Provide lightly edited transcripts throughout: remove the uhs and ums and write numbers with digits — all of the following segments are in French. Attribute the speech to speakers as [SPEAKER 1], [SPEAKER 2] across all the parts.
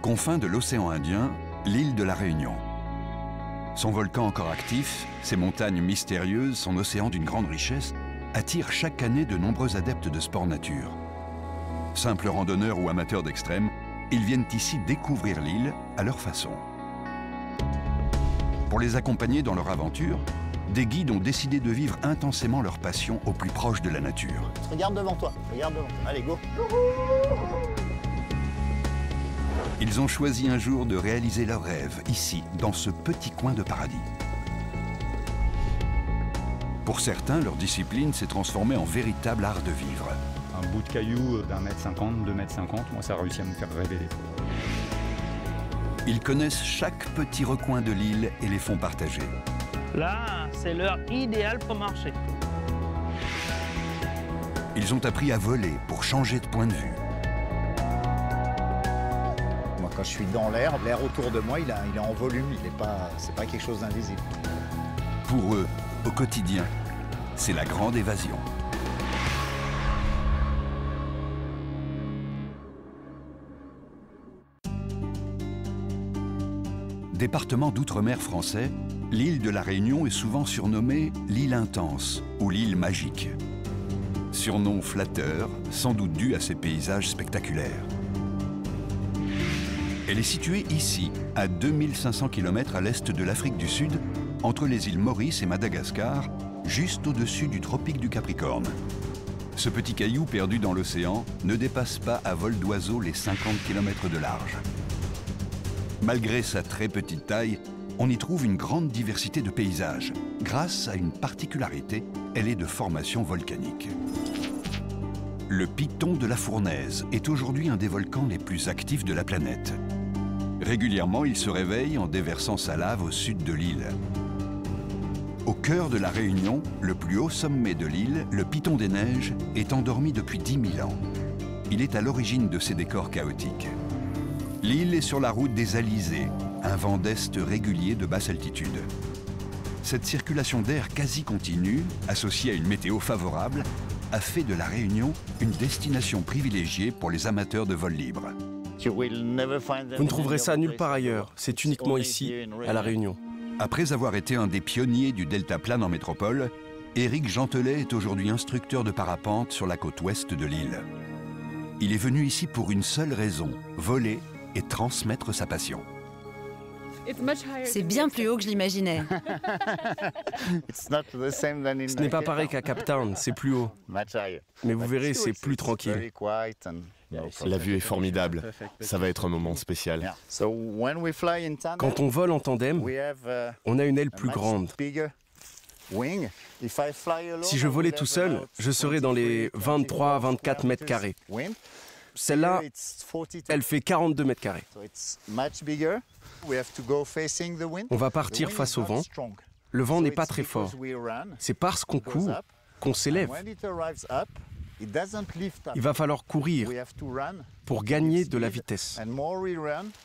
[SPEAKER 1] confins de l'océan Indien, l'île de la Réunion. Son volcan encore actif, ses montagnes mystérieuses, son océan d'une grande richesse attirent chaque année de nombreux adeptes de sport nature. Simples randonneurs ou amateurs d'extrême, ils viennent ici découvrir l'île à leur façon. Pour les accompagner dans leur aventure, des guides ont décidé de vivre intensément leur passion au plus proche de la nature.
[SPEAKER 2] Regarde devant toi, regarde devant toi. Allez, go.
[SPEAKER 1] Ils ont choisi un jour de réaliser leur rêve, ici, dans ce petit coin de paradis. Pour certains, leur discipline s'est transformée en véritable art de vivre.
[SPEAKER 3] Un bout de caillou d'1,50 m, 2,50 m, moi ça a réussi à me faire rêver des fois.
[SPEAKER 1] Ils connaissent chaque petit recoin de l'île et les font partager.
[SPEAKER 4] Là, c'est l'heure idéale pour marcher.
[SPEAKER 1] Ils ont appris à voler pour changer de point de vue.
[SPEAKER 2] Moi, quand je suis dans l'air autour de moi, il est en volume, c'est pas quelque chose d'invisible.
[SPEAKER 1] Pour eux, au quotidien, c'est la grande évasion. Département d'outre-mer français, l'île de la Réunion est souvent surnommée l'île intense ou l'île magique. Surnom flatteur, sans doute dû à ses paysages spectaculaires. Elle est située ici, à 2500 km à l'est de l'Afrique du Sud, entre les îles Maurice et Madagascar, juste au-dessus du tropique du Capricorne. Ce petit caillou perdu dans l'océan ne dépasse pas à vol d'oiseau les 50 km de large. Malgré sa très petite taille, on y trouve une grande diversité de paysages. Grâce à une particularité, elle est de formation volcanique. Le piton de la Fournaise est aujourd'hui un des volcans les plus actifs de la planète. Régulièrement, il se réveille en déversant sa lave au sud de l'île. Au cœur de la Réunion, le plus haut sommet de l'île, le Piton des Neiges, est endormi depuis 10 000 ans. Il est à l'origine de ces décors chaotiques. L'île est sur la route des alizés, un vent d'est régulier de basse altitude. Cette circulation d'air quasi continue, associée à une météo favorable, a fait de la Réunion une destination privilégiée pour les amateurs de vol libre.
[SPEAKER 5] Vous ne trouverez ça nulle part ailleurs, c'est uniquement ici, à La Réunion.
[SPEAKER 1] Après avoir été un des pionniers du deltaplane en métropole, Éric Gentelet est aujourd'hui instructeur de parapente sur la côte ouest de l'île. Il est venu ici pour une seule raison, voler et transmettre sa passion.
[SPEAKER 6] C'est bien plus haut que je l'imaginais.
[SPEAKER 5] Ce n'est pas pareil qu'à Cape Town, c'est plus haut. Mais vous verrez, c'est plus tranquille.
[SPEAKER 7] La vue est formidable. Ça va être un moment spécial.
[SPEAKER 5] Quand on vole en tandem, on a une aile plus grande. Si je volais tout seul, je serais dans les 23 à 24 mètres carrés. Celle-là, elle fait 42 mètres carrés. On va partir face au vent. Le vent n'est pas très fort. C'est parce qu'on court qu'on s'élève. Il va falloir courir pour gagner de la vitesse.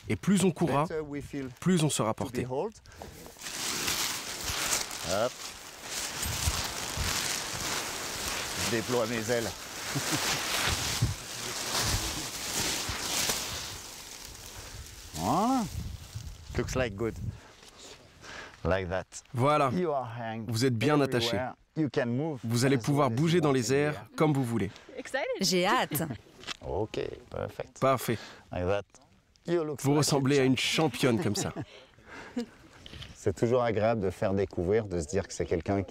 [SPEAKER 5] Et plus on courra, plus on sera porté.
[SPEAKER 2] Je déploie mes ailes. Voilà. Looks like good. Like that.
[SPEAKER 5] Voilà,
[SPEAKER 2] You are hanged
[SPEAKER 5] vous êtes bien attaché.
[SPEAKER 2] everywhere. You can move.
[SPEAKER 5] Vous allez pouvoir bouger dans les airs comme vous voulez.
[SPEAKER 6] J'ai hâte.
[SPEAKER 2] Ok, perfect.
[SPEAKER 5] Parfait.
[SPEAKER 2] Like that. You look
[SPEAKER 5] Vous
[SPEAKER 2] like
[SPEAKER 5] ressemblez à une championne comme ça.
[SPEAKER 2] C'est toujours agréable de faire découvrir, de se dire que c'est quelqu'un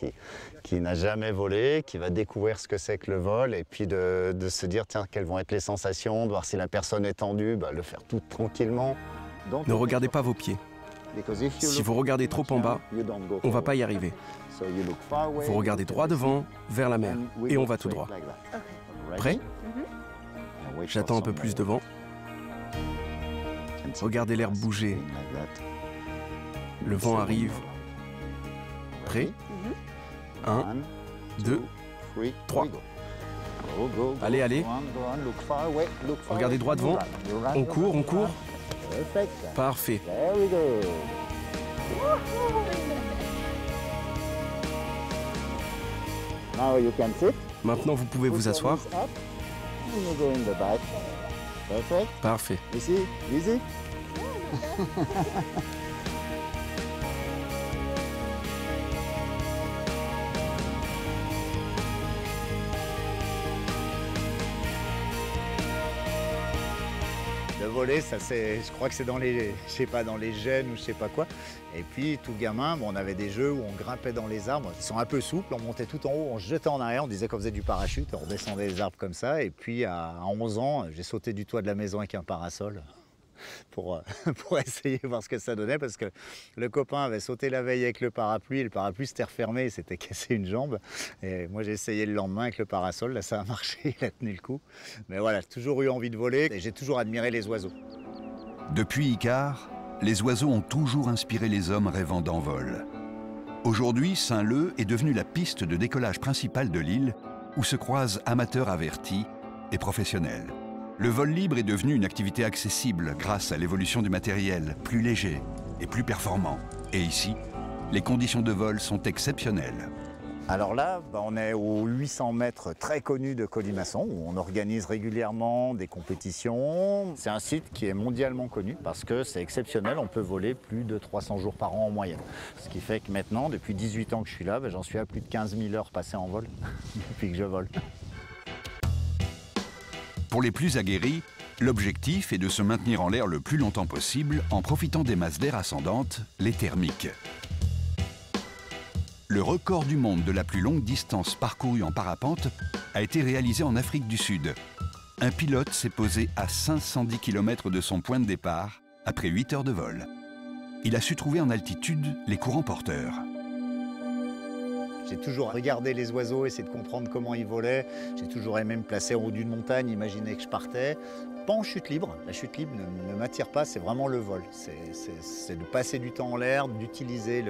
[SPEAKER 2] qui n'a jamais volé, qui va découvrir ce que c'est que le vol, et puis de se dire, tiens, quelles vont être les sensations, de voir si la personne est tendue, le faire tout tranquillement.
[SPEAKER 5] Ne regardez pas vos pieds. Si vous regardez trop en bas, on ne va pas y arriver. Vous regardez droit devant, vers la mer, et on va tout droit. Prêt? J'attends un peu plus devant. Regardez l'air bouger. Le vent arrive. Prêt? 1, 2, 3. Allez, allez. Regardez droit devant. On court, on court. Parfait. Maintenant, vous pouvez vous asseoir. Parfait.
[SPEAKER 2] Le voler, ça c'est, je crois que c'est dans les, je sais pas, dans les gènes ou je sais pas quoi. Et puis tout gamin, bon, on avait des jeux où on grimpait dans les arbres, qui sont un peu souples, on montait tout en haut, on se jetait en arrière, on disait qu'on faisait du parachute, on redescendait les arbres comme ça. Et puis à 11 ans, j'ai sauté du toit de la maison avec un parasol pour essayer de voir ce que ça donnait, parce que le copain avait sauté la veille avec le parapluie, et le parapluie s'était refermé, il s'était cassé une jambe. Et moi j'ai essayé le lendemain avec le parasol, là ça a marché, il a tenu le coup. Mais voilà, j'ai toujours eu envie de voler et j'ai toujours admiré les oiseaux.
[SPEAKER 1] Depuis Icare, les oiseaux ont toujours inspiré les hommes rêvant d'envol. Aujourd'hui, Saint-Leu est devenu la piste de décollage principale de l'île, où se croisent amateurs avertis et professionnels. Le vol libre est devenu une activité accessible grâce à l'évolution du matériel, plus léger et plus performant. Et ici, les conditions de vol sont exceptionnelles.
[SPEAKER 2] Alors là, on est aux 800 mètres très connus de Colimaçon, où on organise régulièrement des compétitions. C'est un site qui est mondialement connu parce que c'est exceptionnel, on peut voler plus de 300 jours par an en moyenne. Ce qui fait que maintenant, depuis 18 ans que je suis là, j'en suis à plus de 15 000 heures passées en vol depuis que je vole.
[SPEAKER 1] Pour les plus aguerris, l'objectif est de se maintenir en l'air le plus longtemps possible en profitant des masses d'air ascendantes, les thermiques. Le record du monde de la plus longue distance parcourue en parapente a été réalisé en Afrique du Sud. Un pilote s'est posé à 510 km de son point de départ après 8 heures de vol. Il a su trouver en altitude les courants porteurs.
[SPEAKER 2] J'ai toujours regardé les oiseaux, essayé de comprendre comment ils volaient. J'ai toujours aimé me placer en haut d'une montagne, imaginer que je partais. Pas en chute libre. La chute libre ne m'attire pas, c'est vraiment le vol. C'est de passer du temps en l'air, d'utiliser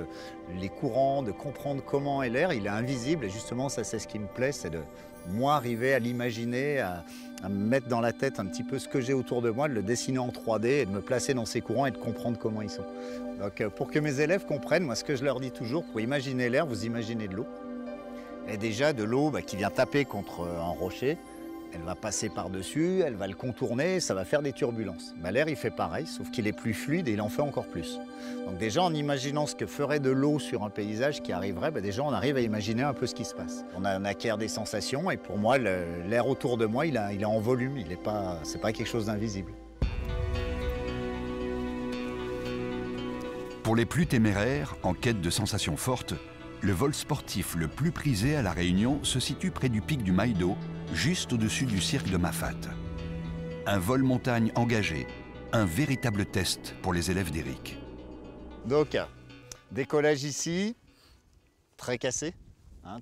[SPEAKER 2] les courants, de comprendre comment est l'air. Il est invisible et justement, ça c'est ce qui me plaît, c'est de moi arriver à l'imaginer, à me mettre dans la tête un petit peu ce que j'ai autour de moi, de le dessiner en 3D et de me placer dans ces courants et de comprendre comment ils sont. Donc pour que mes élèves comprennent, moi ce que je leur dis toujours, pour imaginer l'air, vous imaginez de l'eau. Et déjà de l'eau qui vient taper contre un rocher, elle va passer par-dessus, elle va le contourner, ça va faire des turbulences. L'air il fait pareil, sauf qu'il est plus fluide et il en fait encore plus. Donc déjà en imaginant ce que ferait de l'eau sur un paysage qui arriverait, déjà on arrive à imaginer un peu ce qui se passe. On acquiert des sensations et pour moi l'air autour de moi il est en volume, c'est pas quelque chose d'invisible.
[SPEAKER 1] Pour les plus téméraires, en quête de sensations fortes, le vol sportif le plus prisé à La Réunion se situe près du pic du Maïdo, juste au-dessus du cirque de Mafate. Un vol montagne engagé, un véritable test pour les élèves d'Éric.
[SPEAKER 2] Donc, décollage ici, très cassé,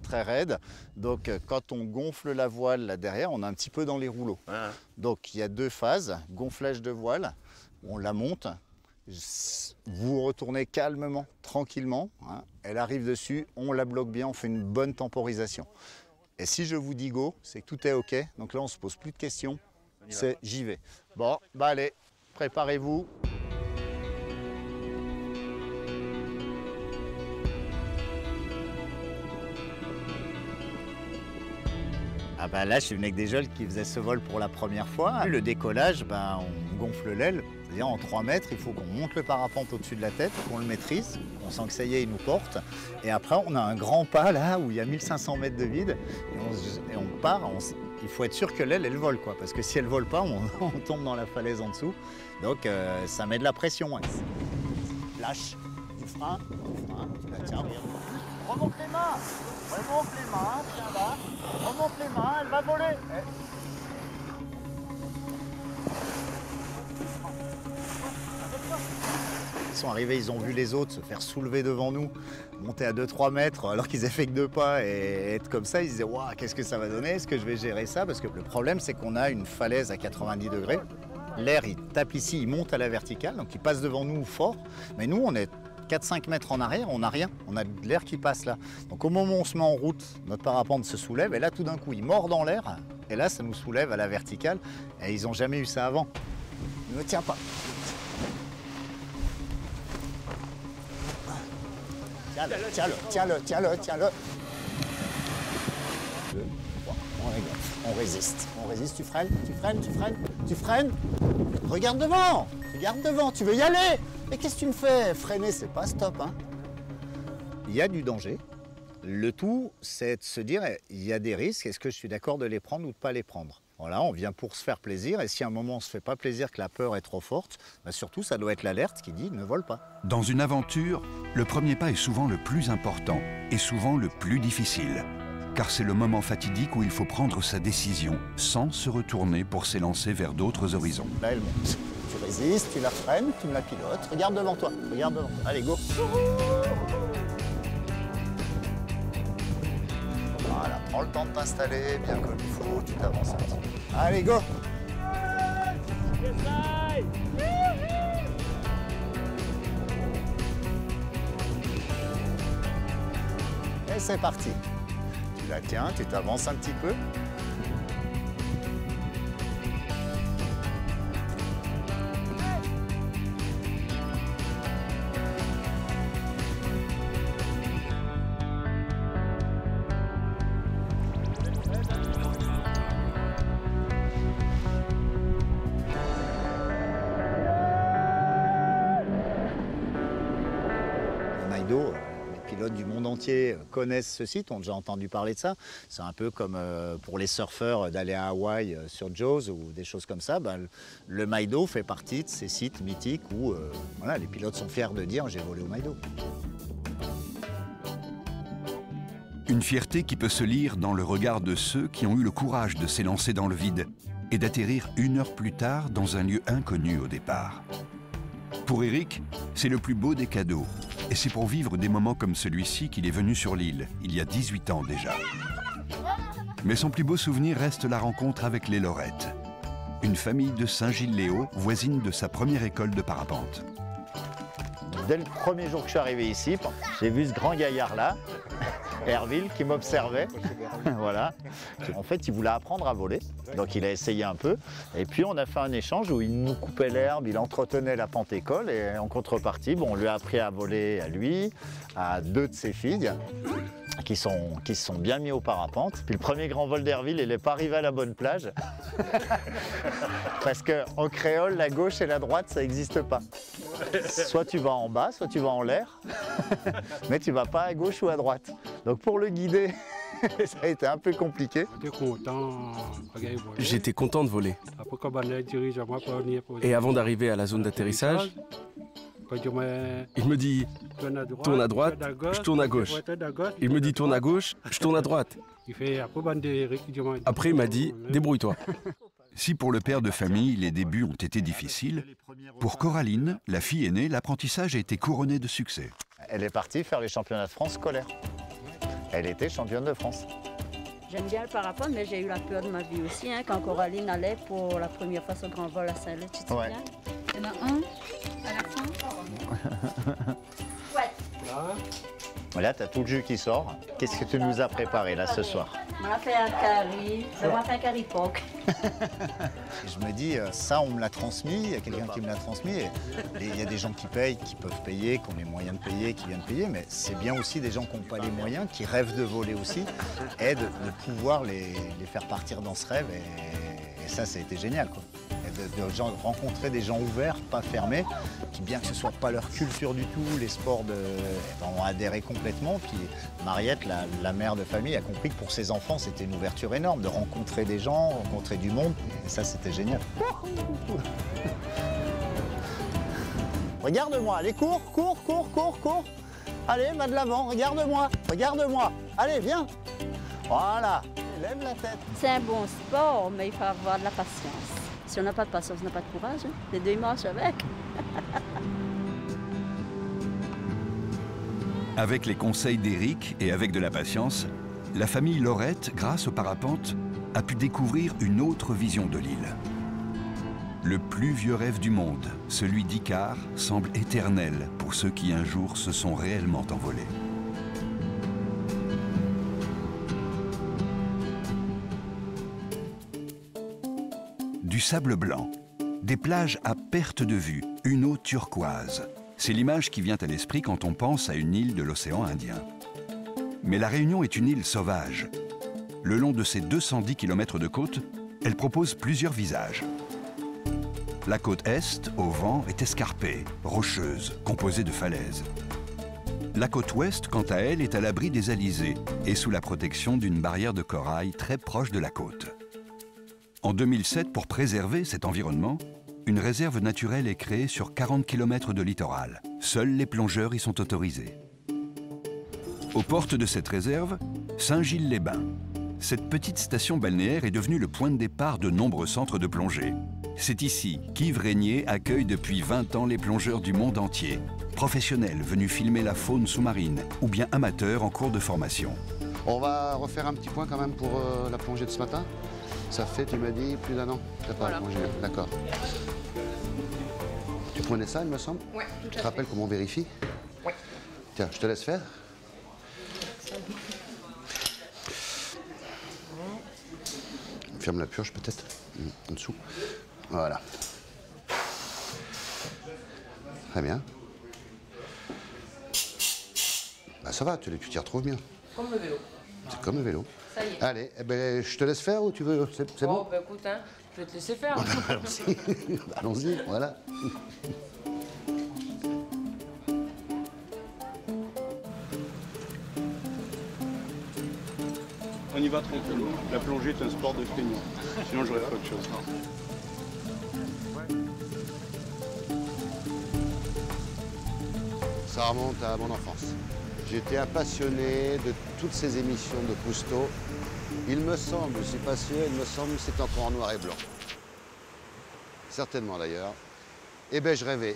[SPEAKER 2] très raide. Donc, quand on gonfle la voile là derrière, on est un petit peu dans les rouleaux. Donc, il y a deux phases, gonflage de voile, on la monte. Vous retournez calmement, tranquillement, elle arrive dessus, on la bloque bien, on fait une bonne temporisation. Et si je vous dis go, c'est que tout est OK, donc là on se pose plus de questions, c'est j'y vais. Bon, allez, préparez-vous. Là, je suis venu avec des jeunes qui faisaient ce vol pour la première fois. Le décollage, on gonfle l'aile. C'est-à-dire en 3 mètres, il faut qu'on monte le parapente au-dessus de la tête, qu'on le maîtrise, on sent que ça y est, il nous porte. Et après, on a un grand pas là où il y a 1500 mètres de vide. Et on part, il faut être sûr que l'aile, elle vole, quoi. Parce que si elle ne vole pas, on tombe dans la falaise en dessous. Donc ça met de la pression. Lâche du frein, tu la tiens bien. Remonte les mains, tiens là. Remonte les mains, elle va voler. Ils sont arrivés, ils ont vu les autres se faire soulever devant nous, monter à 2-3 mètres alors qu'ils avaient fait que 2 pas et être comme ça, ils se disaient waouh, qu'est-ce que ça va donner, est-ce que je vais gérer ça? Parce que le problème c'est qu'on a une falaise à 90 degrés, l'air il tape ici, il monte à la verticale, donc il passe devant nous fort, mais nous on est 4-5 mètres en arrière, on n'a rien, on a de l'air qui passe là. Donc au moment où on se met en route, notre parapente se soulève et là tout d'un coup il mord dans l'air et là ça nous soulève à la verticale et ils n'ont jamais eu ça avant. Ne me tiens pas. Tiens-le. 2, 3, on les gonfle. On résiste, tu freines, tu freines. Regarde devant, tu veux y aller. Mais qu'est-ce que tu me fais? Freiner, c'est pas stop, hein. Il y a du danger. Le tout, c'est de se dire, il y a des risques, est-ce que je suis d'accord de les prendre ou de ne pas les prendre? Voilà, on vient pour se faire plaisir, et si à un moment on ne se fait pas plaisir, que la peur est trop forte, bah surtout ça doit être l'alerte qui dit ne vole pas.
[SPEAKER 1] Dans une aventure, le premier pas est souvent le plus important et souvent le plus difficile. Car c'est le moment fatidique où il faut prendre sa décision sans se retourner pour s'élancer vers d'autres horizons.
[SPEAKER 2] Là, elle monte. Tu résistes, tu la freines, tu me la pilotes. Regarde devant toi, regarde devant toi. Allez, go. Voilà, prends le temps de t'installer, bien comme il faut, tu t'avances un petit peu. Allez, go. Et c'est parti. Tu la tiens, tu t'avances un petit peu. Les pilotes du monde entier connaissent ce site, ont déjà entendu parler de ça. C'est un peu comme pour les surfeurs d'aller à Hawaï sur Jaws ou des choses comme ça. Ben, le Maido fait partie de ces sites mythiques où voilà, les pilotes sont fiers de dire « j'ai volé au Maido ».
[SPEAKER 1] Une fierté qui peut se lire dans le regard de ceux qui ont eu le courage de s'élancer dans le vide et d'atterrir 1 heure plus tard dans un lieu inconnu au départ. Pour Eric, c'est le plus beau des cadeaux. Et c'est pour vivre des moments comme celui-ci qu'il est venu sur l'île, il y a 18 ans déjà. Mais son plus beau souvenir reste la rencontre avec les Lorettes. Une famille de Saint-Gilles-Léo, voisine de sa première école de parapente.
[SPEAKER 2] Dès le premier jour que je suis arrivé ici, j'ai vu ce grand gaillard-là, Herville, qui m'observait. Voilà. En fait, il voulait apprendre à voler, donc il a essayé un peu. Et puis on a fait un échange où il nous coupait l'herbe, il entretenait la pente-école. Et en contrepartie, bon, on lui a appris à voler à lui, à 2 de ses filles, qui se sont bien mis au parapente. Puis le premier grand vol d'Herville, il n'est pas arrivé à la bonne plage. Parce qu'en créole, la gauche et la droite, ça n'existe pas. Soit tu vas en bas, soit tu vas en l'air, mais tu ne vas pas à gauche ou à droite. Donc pour le guider, ça a été un peu compliqué.
[SPEAKER 5] J'étais content de voler. Et avant d'arriver à la zone d'atterrissage, il me dit « tourne à droite, je tourne à gauche ». Il me dit « tourne à gauche, je tourne à droite ». Après, il m'a dit « débrouille-toi ».
[SPEAKER 1] Si pour le père de famille, les débuts ont été difficiles, pour Coraline, la fille aînée, l'apprentissage a été couronné de succès.
[SPEAKER 2] Elle est partie faire les championnats de France scolaires. Elle était championne de France.
[SPEAKER 8] J'aime bien le parapente, mais j'ai eu la peur de ma vie aussi, hein, quand Coraline allait pour la première fois sur le grand vol à Saint-Leu. Tu te souviens? Il y en a un à la fin. Ouais.
[SPEAKER 2] Là, tu as tout le jus qui sort. Qu'est-ce que tu nous as préparé là ce soir?
[SPEAKER 8] On m'a fait un curry, ça m'a fait un curry pork.
[SPEAKER 2] Je me dis, ça on me l'a transmis, il y a quelqu'un qui me l'a transmis. Il y a des gens qui payent, qui peuvent payer, qui ont les moyens de payer, qui viennent payer, mais c'est bien aussi des gens qui n'ont pas les moyens, qui rêvent de voler aussi, et de pouvoir les faire partir dans ce rêve. Et ça, ça a été génial, quoi. De rencontrer des gens ouverts, pas fermés, qui, bien que ce soit pas leur culture du tout, les sports ont adhéré complètement. Puis Mariette, la mère de famille, a compris que pour ses enfants, c'était une ouverture énorme de rencontrer des gens, rencontrer du monde. Et ça, c'était génial. Regarde-moi, allez, cours. Allez, va de l'avant, regarde-moi. Allez, viens. Voilà, lève la tête.
[SPEAKER 8] C'est un bon sport, mais il faut avoir de la patience. Si on n'a pas de patience, on n'a pas de courage. Hein. Les deux, ils marchent avec.
[SPEAKER 1] Avec les conseils d'Éric et avec de la patience, la famille Lorette, grâce au parapente, a pu découvrir une autre vision de l'île. Le plus vieux rêve du monde, celui d'Icare, semble éternel pour ceux qui un jour se sont réellement envolés. Du sable blanc, des plages à perte de vue, une eau turquoise. C'est l'image qui vient à l'esprit quand on pense à une île de l'océan Indien. Mais la Réunion est une île sauvage. le long de ses 210 km de côte, elle propose plusieurs visages. La côte est, au vent, est escarpée, rocheuse, composée de falaises. La côte ouest, quant à elle, est à l'abri des alizés et sous la protection d'une barrière de corail très proche de la côte. En 2007, pour préserver cet environnement, une réserve naturelle est créée sur 40 km de littoral. Seuls les plongeurs y sont autorisés. Aux portes de cette réserve, Saint-Gilles-les-Bains. Cette petite station balnéaire est devenue le point de départ de nombreux centres de plongée. C'est ici qu'Yves Régnier accueille depuis 20 ans les plongeurs du monde entier, professionnels venus filmer la faune sous-marine ou bien amateurs en cours de formation.
[SPEAKER 9] On va refaire un petit point quand même pour la plongée de ce matin. Ça fait, tu m'as dit, plus d'1 an que tu n'as pas plongé. D'accord. Tu prenais ça, il me semble?
[SPEAKER 10] Oui.
[SPEAKER 9] Tu te rappelles comment on vérifie?
[SPEAKER 10] Oui.
[SPEAKER 9] Tiens, je te laisse faire. Ferme la purge peut-être, en dessous. Voilà. Très bien. Bah, ça va, tu t'y retrouves bien.
[SPEAKER 10] Comme le vélo.
[SPEAKER 9] C'est comme le vélo.
[SPEAKER 10] Ça y est.
[SPEAKER 9] Allez, eh ben, je te laisse faire ou tu veux? C'est bon?
[SPEAKER 10] Bah écoute, hein, je vais te laisser faire.
[SPEAKER 9] Allons-y. Allons-y, voilà.
[SPEAKER 11] On y va tranquillement. La plongée est un sport de feignant. Sinon, j'aurais fait autre chose.
[SPEAKER 9] Ça remonte à mon enfance. J'étais un passionné de toutes ces émissions de Cousteau. Il me semble, je ne suis pas sûr, il me semble que c'est encore en noir et blanc. Certainement d'ailleurs. Eh bien, je rêvais.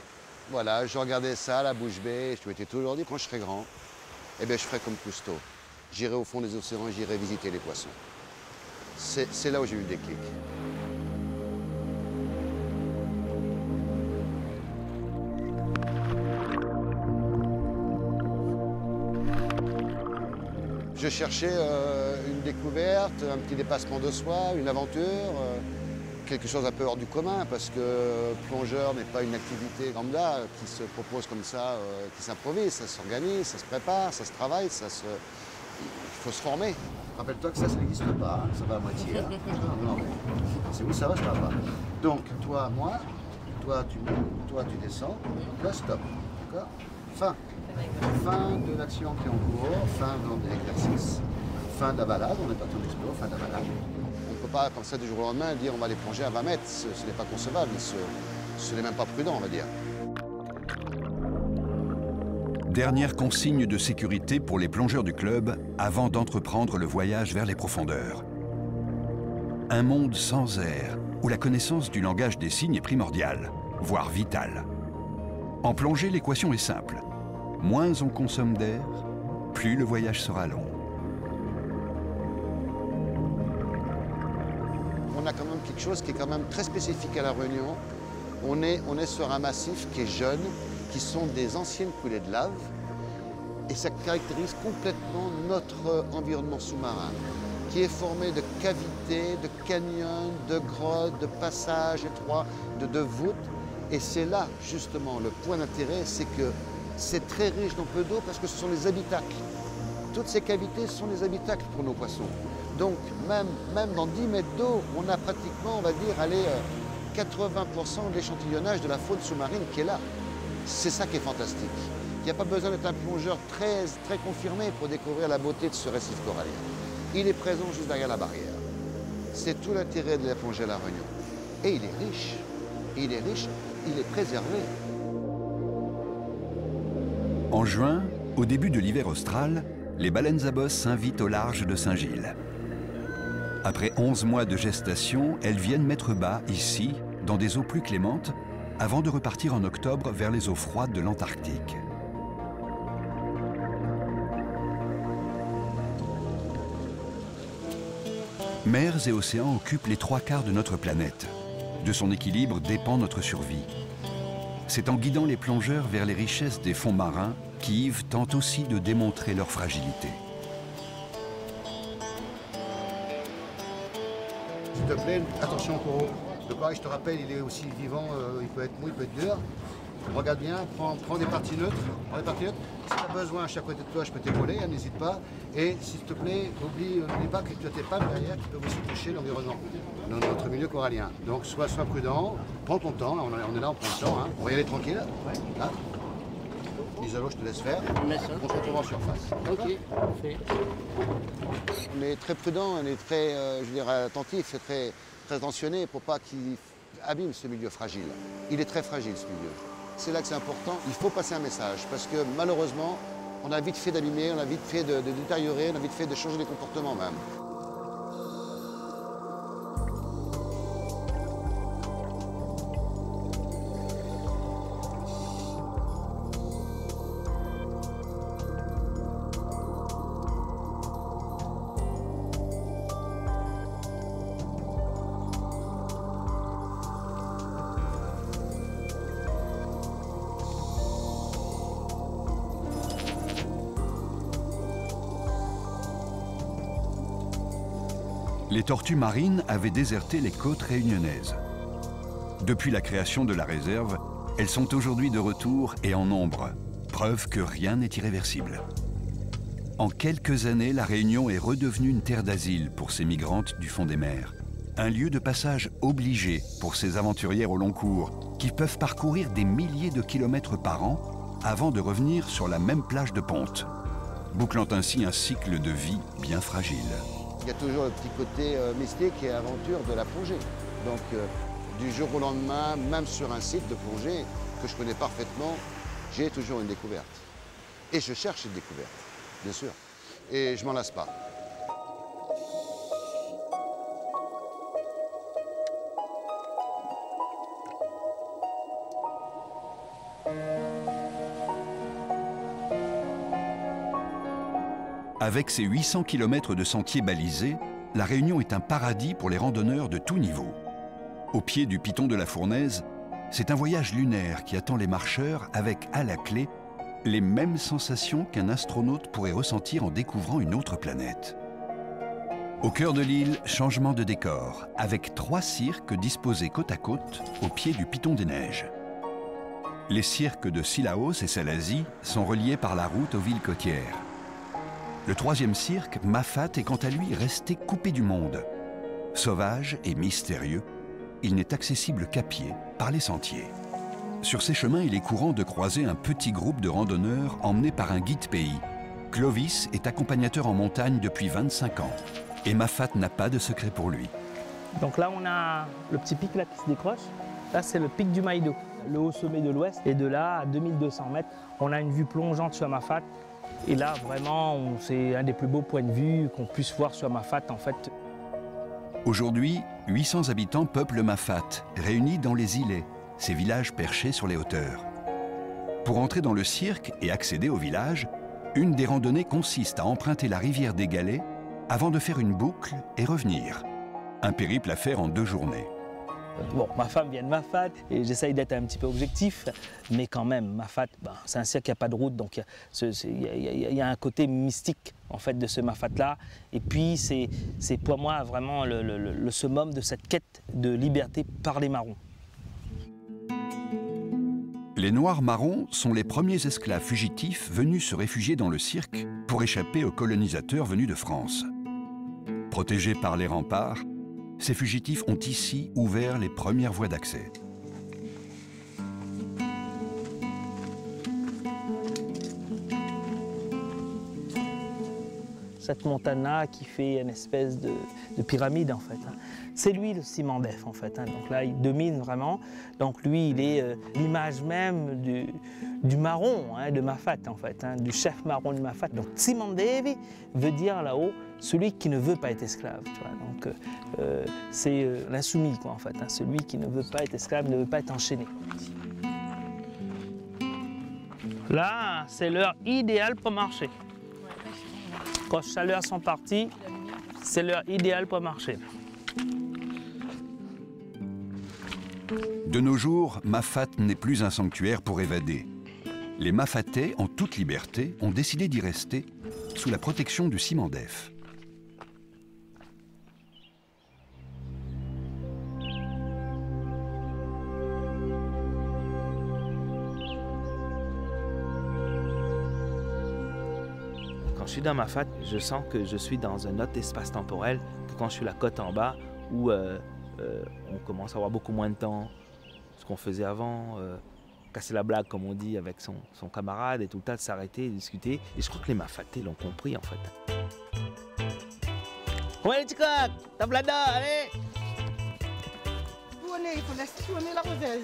[SPEAKER 9] Voilà, je regardais ça, la bouche bée. Je m'étais toujours dit, quand je serai grand, eh bien, je ferai comme Cousteau. J'irai au fond des océans, j'irai visiter les poissons. C'est là où j'ai eu le déclic. Je cherchais une découverte, un petit dépassement de soi, une aventure, quelque chose un peu hors du commun, parce que plongeur n'est pas une activité lambda qui se propose comme ça, qui s'improvise, ça s'organise, ça se prépare, ça se travaille, il faut se former. Rappelle-toi que ça n'existe pas, hein, ça va à moitié. Hein. Non, c'est oui, ça va, ça va pas. Donc, toi, moi, toi, tu montes, toi, tu descends, là, stop. D'accord ? Fin. Fin de l'action qui est en cours, fin de l'exercice, fin de la balade, on n'est pas tout explore, fin de la balade. On ne peut pas, comme ça, du jour au lendemain, dire on va aller plonger à 20 mètres. Ce n'est pas concevable, ce n'est même pas prudent, on va dire.
[SPEAKER 1] Dernière consigne de sécurité pour les plongeurs du club avant d'entreprendre le voyage vers les profondeurs. Un monde sans air, où la connaissance du langage des signes est primordiale, voire vitale. En plongée, l'équation est simple. Moins on consomme d'air, plus le voyage sera long.
[SPEAKER 9] On a quand même quelque chose qui est quand même très spécifique à La Réunion. On est sur un massif qui est jeune, qui sont des anciennes coulées de lave, et ça caractérise complètement notre environnement sous-marin, qui est formé de cavités, de canyons, de grottes, de passages étroits, de voûtes. Et c'est là, justement, le point d'intérêt, c'est que c'est très riche dans peu d'eau parce que ce sont les habitacles. Toutes ces cavités sont les habitacles pour nos poissons. Donc, même dans 10 mètres d'eau, on a pratiquement, on va dire, 80% de l'échantillonnage de la faune sous-marine qui est là. C'est ça qui est fantastique. Il n'y a pas besoin d'être un plongeur très confirmé pour découvrir la beauté de ce récif corallien. Il est présent juste derrière la barrière. C'est tout l'intérêt de la plongée à La Réunion. Et il est riche. Il est riche, il est préservé.
[SPEAKER 1] En juin, au début de l'hiver austral, les baleines à bosse s'invitent au large de Saint-Gilles. Après 11 mois de gestation, elles viennent mettre bas ici, dans des eaux plus clémentes, avant de repartir en octobre vers les eaux froides de l'Antarctique. Mers et océans occupent les 3/4 de notre planète. De son équilibre dépend notre survie. C'est en guidant les plongeurs vers les richesses des fonds marins qu'Yves tente aussi de démontrer leur fragilité.
[SPEAKER 9] S'il te plaît, attention au coraux. Le corail, je te rappelle, il est aussi vivant, il peut être mou, il peut être dur. Regarde bien, prends des parties neutres. Si tu as besoin à chaque côté de toi, je peux t'épauler, hein, n'hésite pas. Et s'il te plaît, n'oublie pas que tu as tes palmes derrière qui peuvent aussi toucher l'environnement dans notre milieu corallien. Donc sois prudent, prends ton temps, on est là, on prend le temps. Hein. On va y aller tranquille. Là. Isolo, je te laisse faire. On se retrouve en surface.
[SPEAKER 4] Ok, parfait.
[SPEAKER 9] On est très prudent, on est très attentif et très attentionné pour pas qu'il abîme ce milieu fragile. Il est très fragile ce milieu. C'est là que c'est important. Il faut passer un message parce que malheureusement, on a vite fait d'abîmer, on a vite fait de détériorer, on a vite fait de changer les comportements même.
[SPEAKER 1] Les tortues marines avaient déserté les côtes réunionnaises. Depuis la création de la réserve, elles sont aujourd'hui de retour et en nombre, preuve que rien n'est irréversible. En quelques années, la Réunion est redevenue une terre d'asile pour ces migrantes du fond des mers. Un lieu de passage obligé pour ces aventurières au long cours qui peuvent parcourir des milliers de kilomètres par an avant de revenir sur la même plage de ponte, bouclant ainsi un cycle de vie bien fragile.
[SPEAKER 9] Il y a toujours le petit côté mystique et aventure de la plongée. Donc du jour au lendemain, même sur un site de plongée que je connais parfaitement, j'ai toujours une découverte. Et je cherche une découverte, bien sûr. Et je m'en lasse pas.
[SPEAKER 1] Avec ses 800 km de sentiers balisés, la Réunion est un paradis pour les randonneurs de tous niveaux. Au pied du piton de la Fournaise, c'est un voyage lunaire qui attend les marcheurs avec, à la clé, les mêmes sensations qu'un astronaute pourrait ressentir en découvrant une autre planète. Au cœur de l'île, changement de décor, avec 3 cirques disposés côte à côte au pied du piton des Neiges. Les cirques de Sillaos et Salazie sont reliés par la route aux villes côtières. Le 3e cirque, Mafat, est quant à lui resté coupé du monde. Sauvage et mystérieux, il n'est accessible qu'à pied par les sentiers. Sur ces chemins, il est courant de croiser un petit groupe de randonneurs emmenés par un guide pays. Clovis est accompagnateur en montagne depuis 25 ans et Mafat n'a pas de secret pour lui.
[SPEAKER 4] Donc là, on a le petit pic là qui se décroche. Là, c'est le pic du Maïdo, le haut sommet de l'ouest. Et de là, à 2200 mètres, on a une vue plongeante sur Mafat. Et là, vraiment, c'est un des plus beaux points de vue qu'on puisse voir sur Mafat, en fait.
[SPEAKER 1] Aujourd'hui, 800 habitants peuplent Mafat, réunis dans les îlets, ces villages perchés sur les hauteurs. Pour entrer dans le cirque et accéder au village, une des randonnées consiste à emprunter la rivière des Galets avant de faire une boucle et revenir. Un périple à faire en 2 journées.
[SPEAKER 4] Bon, ma femme vient de Mafat et j'essaye d'être un petit peu objectif, mais quand même, Mafat, c'est un cirque qui n'a pas de route, donc il y a un côté mystique en fait de ce Mafat-là. Et puis c'est pour moi vraiment le summum de cette quête de liberté par les marrons.
[SPEAKER 1] Les Noirs marrons sont les premiers esclaves fugitifs venus se réfugier dans le cirque pour échapper aux colonisateurs venus de France. Protégés par les remparts, ces fugitifs ont ici ouvert les premières voies d'accès.
[SPEAKER 4] Cette montagne-là qui fait une espèce de pyramide en fait. C'est lui le Simandef en fait. Donc là, il domine vraiment. Donc lui, il est l'image même du marron de Mafat en fait, du chef marron de Mafat. Donc Simandevi veut dire là-haut celui qui ne veut pas être esclave. Tu vois. Donc c'est l'insoumis quoi en fait. Celui qui ne veut pas être esclave, ne veut pas être enchaîné. Là, c'est l'heure idéale pour marcher. Quand les chaleurs sont parties, c'est l'heure idéale pour marcher.
[SPEAKER 1] De nos jours, Mafat n'est plus un sanctuaire pour évader. Les Mafatais, en toute liberté, ont décidé d'y rester sous la protection du Simandef.
[SPEAKER 4] suis dans ma fat, je sens que je suis dans un autre espace temporel que quand je suis la côte en bas où on commence à avoir beaucoup moins de temps, ce qu'on faisait avant, casser la blague comme on dit avec son camarade et tout le tas de s'arrêter et discuter. Et je crois que les mafatés l'ont compris en fait. Ouais les petits coqs, tape là-dedans, allez!
[SPEAKER 12] Il faut laisser tourner la roselle.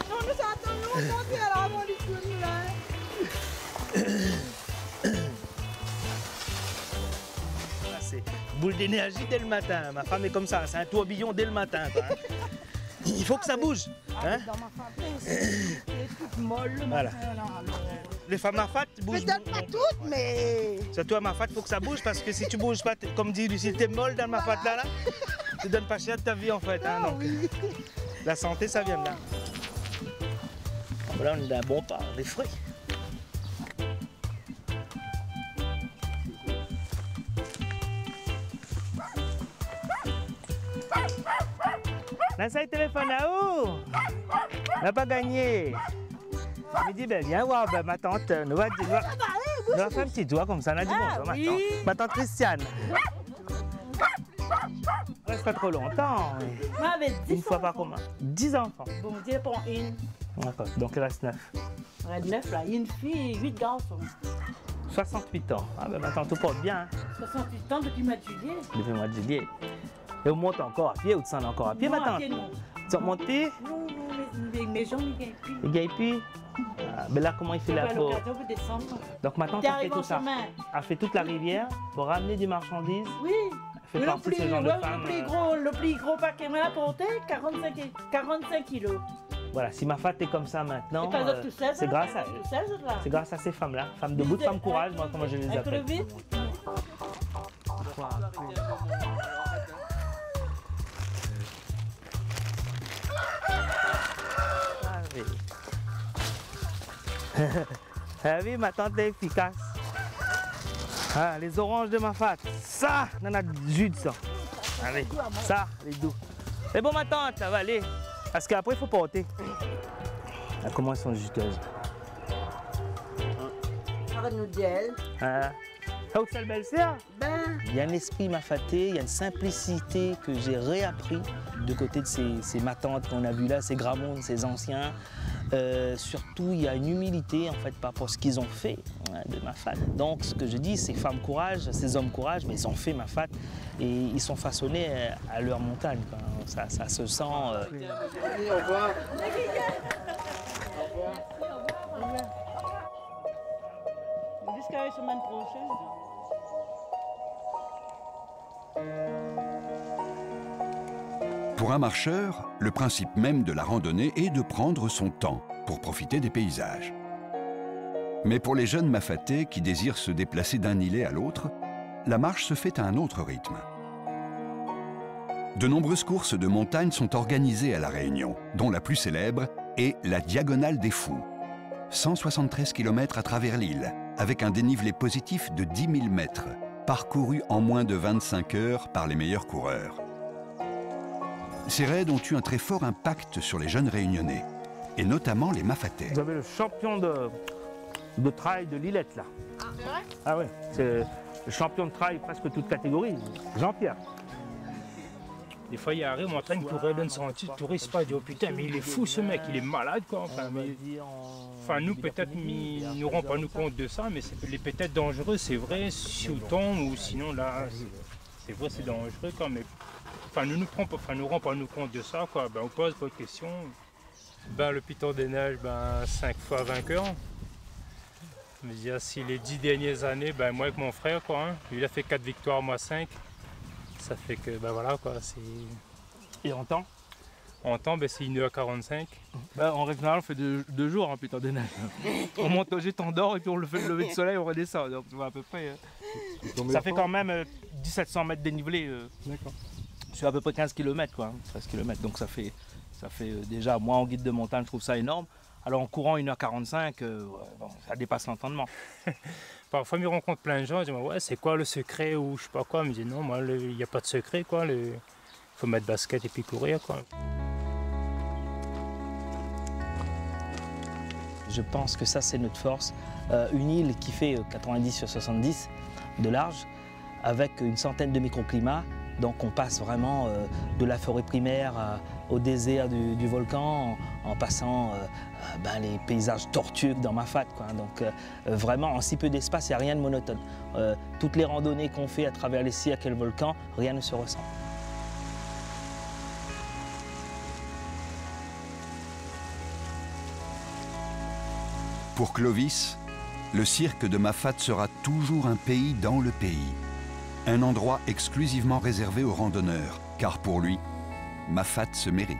[SPEAKER 12] Non, mais ça attend longtemps, puis alors avant de tourner là.
[SPEAKER 4] C'est boule d'énergie dès le matin. Ma femme est comme ça, c'est un tourbillon dès le matin. Quoi. Il faut que ça bouge. Hein?
[SPEAKER 12] Dans ma femme, c'est toute molle le
[SPEAKER 4] voilà.
[SPEAKER 12] matin. Là,
[SPEAKER 4] les femmes à fat bougent.
[SPEAKER 12] Peut-être pas toutes, mais.
[SPEAKER 4] Surtout à ma fat, il faut que ça bouge parce que si tu bouges pas, comme dit Lucie, t'es molle dans ma fat là, tu donnes pas cher de ta vie en fait. Hein, donc, oui. La santé, ça vient de là. Là, on est d'un bon pas, des fruits. Là, ça, le téléphone à où? On n'a pas gagné. Je me dis, ben, viens voir, ben, ma tante, nous va faire un petit doigt comme ça, on a dit bonjour, ma tante. Ma tante Christiane. On reste pas trop longtemps.
[SPEAKER 12] Moi, avec 10
[SPEAKER 4] une fois par combien? 10 enfants.
[SPEAKER 12] Bon, Dieu prend une.
[SPEAKER 4] D'accord, donc il reste 9.
[SPEAKER 12] Il reste 9 là, une fille et 8 garçons.
[SPEAKER 4] 68 ans. Ah ben ma tante te porte bien. Hein.
[SPEAKER 12] 68 ans depuis le mois de juillet.
[SPEAKER 4] Depuis le mois de juillet. Et on monte encore à pied ou tu s'en encore à pied, ma tante? Tu montes à pied?
[SPEAKER 12] Non, mes jambes, ils gagnent plus.
[SPEAKER 4] Ils gagnent plus? Ah, mais là, comment il fait là pour... Donc ma tante a fait tout ça. A fait toute la rivière pour ramener des marchandises.
[SPEAKER 12] Oui.
[SPEAKER 4] Elle fait partie de ce genre de femme.
[SPEAKER 12] Le plus gros paquet m'a apporté 45 kilos.
[SPEAKER 4] Voilà, si ma fat est comme ça maintenant, c'est grâce à elle. C'est grâce à ces femmes-là. Femmes debout, femmes courage, moi comment je les appelle. Ah oui, ma tante est efficace. Ah, les oranges de ma fat, ça, on en a du jus de ça. Allez, ça, les doux. C'est bon ma tante, ça va aller. Parce qu'après, il faut porter. Ah, comment elles sont juteuses.
[SPEAKER 12] Nous d'elle.
[SPEAKER 4] Ah, où c'est le belle-sœur?
[SPEAKER 12] Ben.
[SPEAKER 4] Il y a un esprit mafaté, il y a une simplicité que j'ai réappris de côté de ces matantes qu'on a vues là, ces grands-mondes, ces anciens. Surtout, il y a une humilité en fait par rapport à ce qu'ils ont fait de ma fat. Donc, ce que je dis, ces femmes courage, ces hommes courage, mais ils ont fait ma fat et ils sont façonnés à leur montagne. Quoi. Ça se sent.
[SPEAKER 12] Au revoir. Jusqu'à la semaine prochaine.
[SPEAKER 1] Pour un marcheur, le principe même de la randonnée est de prendre son temps pour profiter des paysages. Mais pour les jeunes mafatés qui désirent se déplacer d'un îlet à l'autre, la marche se fait à un autre rythme. De nombreuses courses de montagne sont organisées à La Réunion, dont la plus célèbre est la Diagonale des Fous. 173 km à travers l'île, avec un dénivelé positif de 10 000 mètres, parcouru en moins de 25 heures par les meilleurs coureurs. Ces raids ont eu un très fort impact sur les jeunes réunionnais, et notamment les mafatais.
[SPEAKER 4] Vous avez le champion de trail de l'Îlette, là.
[SPEAKER 12] Ah, c'est vrai?
[SPEAKER 4] Ah oui, c'est le champion de trail presque toute catégorie, Jean-Pierre.
[SPEAKER 13] Des fois, il arrive, on m'entraîne pour aller dans un touriste, pas dire oh putain, mais il est fou ce mec, il est malade quoi. Enfin, nous peut-être, nous ne rendons pas nous compte de ça, mais c'est peut-être dangereux, c'est vrai, si on tombe ou sinon là, c'est vrai, c'est dangereux quoi, mais enfin, nous ne rendons pas nous compte de ça quoi. Ben, on pose votre question. Ben, le Piton des Neiges, 5 fois vainqueur. Je veux dire, si les 10 dernières années, moi avec mon frère quoi, hein, il a fait 4 victoires, moi 5. Ça fait que, voilà quoi, c'est...
[SPEAKER 4] Et en temps?
[SPEAKER 13] En temps, c'est 1h45.
[SPEAKER 4] En règle générale, on fait 2 jours, hein, Piton des Neiges. On monte au jet, on dort et puis on le fait le lever de soleil, on redescend. Donc, tu vois, à peu près... Ça fait quand même 1700 mètres dénivelé.
[SPEAKER 13] D'accord.
[SPEAKER 4] Sur à peu près 15 km, quoi, 13 km. Donc ça fait déjà, moi en guide de montagne, je trouve ça énorme. Alors en courant 1h45, ça dépasse l'entendement.
[SPEAKER 13] Parfois, je me rencontre plein de gens, je dis ouais, c'est quoi le secret ou je sais pas quoi. Ils me disent non, moi, il n'y a pas de secret, quoi. Il faut mettre basket et puis courir, quoi.
[SPEAKER 4] Je pense que ça, c'est notre force. Une île qui fait 90 sur 70 de large, avec une centaine de microclimats. Donc on passe vraiment de la forêt primaire au désert du volcan, en passant les paysages tortueux dans Mafate, quoi. Donc vraiment, en si peu d'espace, il n'y a rien de monotone. Toutes les randonnées qu'on fait à travers les cirques et le volcan, rien ne se ressent.
[SPEAKER 1] Pour Clovis, le cirque de Mafate sera toujours un pays dans le pays. Un endroit exclusivement réservé aux randonneurs, car pour lui, Mafate se mérite.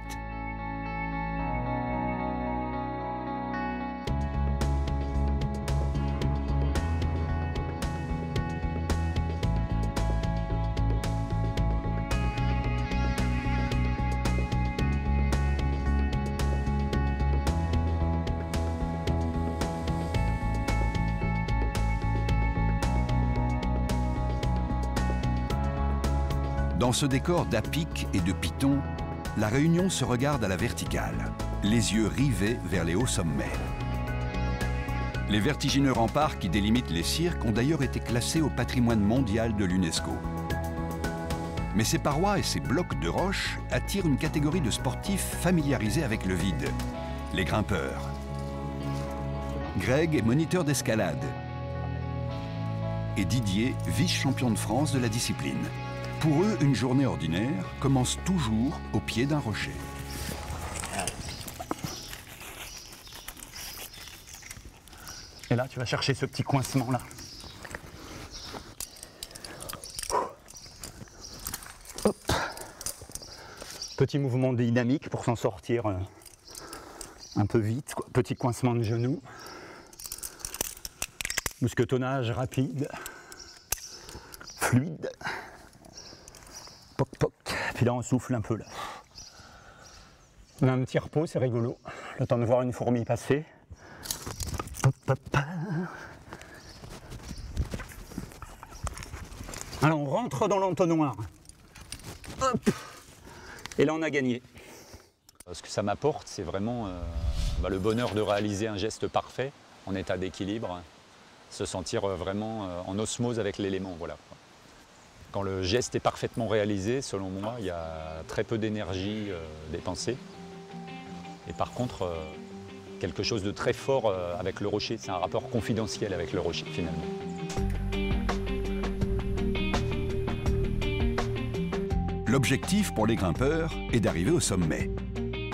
[SPEAKER 1] Dans ce décor d'apics et de pitons, la Réunion se regarde à la verticale, les yeux rivés vers les hauts sommets. Les vertigineux remparts qui délimitent les cirques ont d'ailleurs été classés au patrimoine mondial de l'UNESCO. Mais ces parois et ces blocs de roches attirent une catégorie de sportifs familiarisés avec le vide, les grimpeurs. Greg est moniteur d'escalade et Didier, vice-champion de France de la discipline. Pour eux, une journée ordinaire commence toujours au pied d'un rocher.
[SPEAKER 3] Et là, tu vas chercher ce petit coincement-là. Hop. Petit mouvement dynamique pour s'en sortir un peu vite, quoi. Petit coincement de genou. Mousquetonnage rapide, fluide. Poc, poc. Puis là, on souffle un peu. Là. On a un petit repos, c'est rigolo. Le temps de voir une fourmi passer. Hop, hop. Alors, on rentre dans l'entonnoir. Hop. Et là, on a gagné.
[SPEAKER 14] Ce que ça m'apporte, c'est vraiment le bonheur de réaliser un geste parfait, en état d'équilibre, se sentir vraiment en osmose avec l'élément. Voilà. Quand le geste est parfaitement réalisé, selon moi, il y a très peu d'énergie dépensée. Et par contre, quelque chose de très fort avec le rocher. C'est un rapport confidentiel avec le rocher, finalement.
[SPEAKER 1] L'objectif pour les grimpeurs est d'arriver au sommet.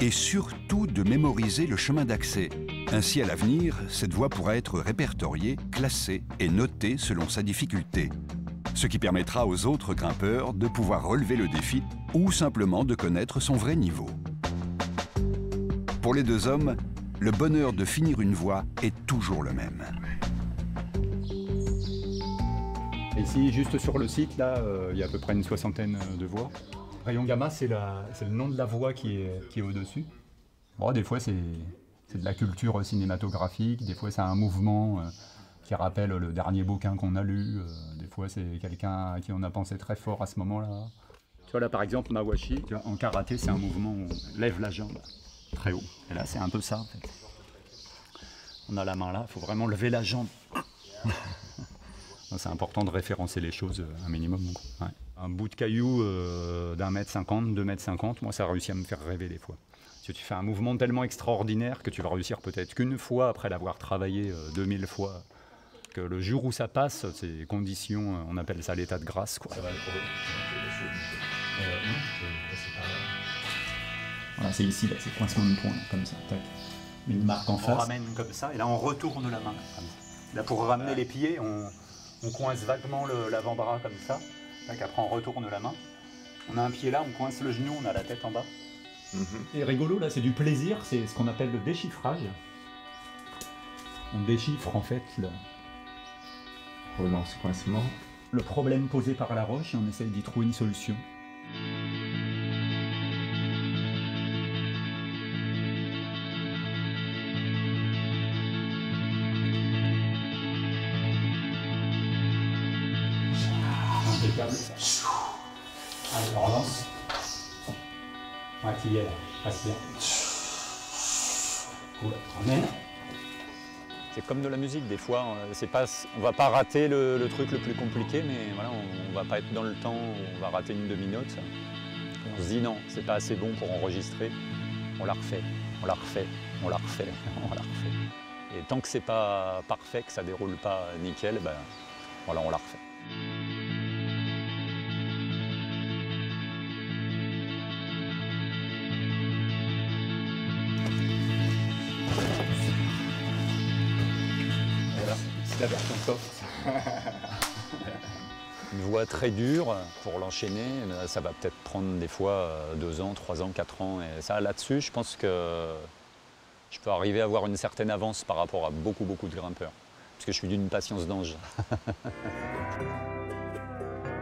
[SPEAKER 1] Et surtout de mémoriser le chemin d'accès. Ainsi, à l'avenir, cette voie pourra être répertoriée, classée et notée selon sa difficulté. Ce qui permettra aux autres grimpeurs de pouvoir relever le défi ou simplement de connaître son vrai niveau. Pour les deux hommes, le bonheur de finir une voie est toujours le même.
[SPEAKER 3] Ici, juste sur le site, là, il y a à peu près une soixantaine de voies. Rayon Gamma, c'est le nom de la voie qui est au-dessus. Bon, des fois, c'est de la culture cinématographique, des fois, c'est un mouvement qui rappelle le dernier bouquin qu'on a lu. Des fois, c'est quelqu'un à qui on a pensé très fort à ce moment-là. Tu vois, là, par exemple, Mawashi, en karaté, c'est un mouvement où on lève la jambe très haut. Et là, c'est un peu ça, en fait. On a la main là, il faut vraiment lever la jambe. C'est important de référencer les choses un minimum. Ouais. Un bout de caillou d'1,50 m, 2,50 m, moi, ça a réussi à me faire rêver des fois. Parce que tu fais un mouvement tellement extraordinaire que tu vas réussir peut-être qu'une fois après l'avoir travaillé 2000 fois. Que le jour où ça passe, ces conditions, on appelle ça l'état de grâce, quoi. Ça va voilà, c'est ici, là, c'est coincement de poing, comme ça, tac. Une marque en face. On ramène comme ça, et là on retourne la main, comme ça. Là pour ramener les pieds, on coince vaguement l'avant-bras comme ça. Tac, après on retourne la main. On a un pied là, on coince le genou, on a la tête en bas. Et rigolo, là c'est du plaisir, c'est ce qu'on appelle le déchiffrage. On déchiffre en fait ce coincement. Le problème posé par la roche et on essaye d'y trouver une solution. Impeccable. Allez, on relance. Ouais, tu y es là. Passe bien. Cool. Ramène.
[SPEAKER 14] C'est comme de la musique, des fois, on va pas rater le truc le plus compliqué, mais voilà, on va pas être dans le temps, on va rater une demi-note. On se dit non, c'est pas assez bon pour enregistrer, on la refait, on la refait, on la refait, on la refait. Et tant que c'est pas parfait, que ça déroule pas nickel, ben, voilà, on la refait.
[SPEAKER 3] La version soft.
[SPEAKER 14] Une voix très dure pour l'enchaîner, ça va peut-être prendre des fois 2 ans, 3 ans, 4 ans. Et ça, là-dessus, je pense que je peux arriver à avoir une certaine avance par rapport à beaucoup de grimpeurs. Parce que je suis d'une patience d'ange.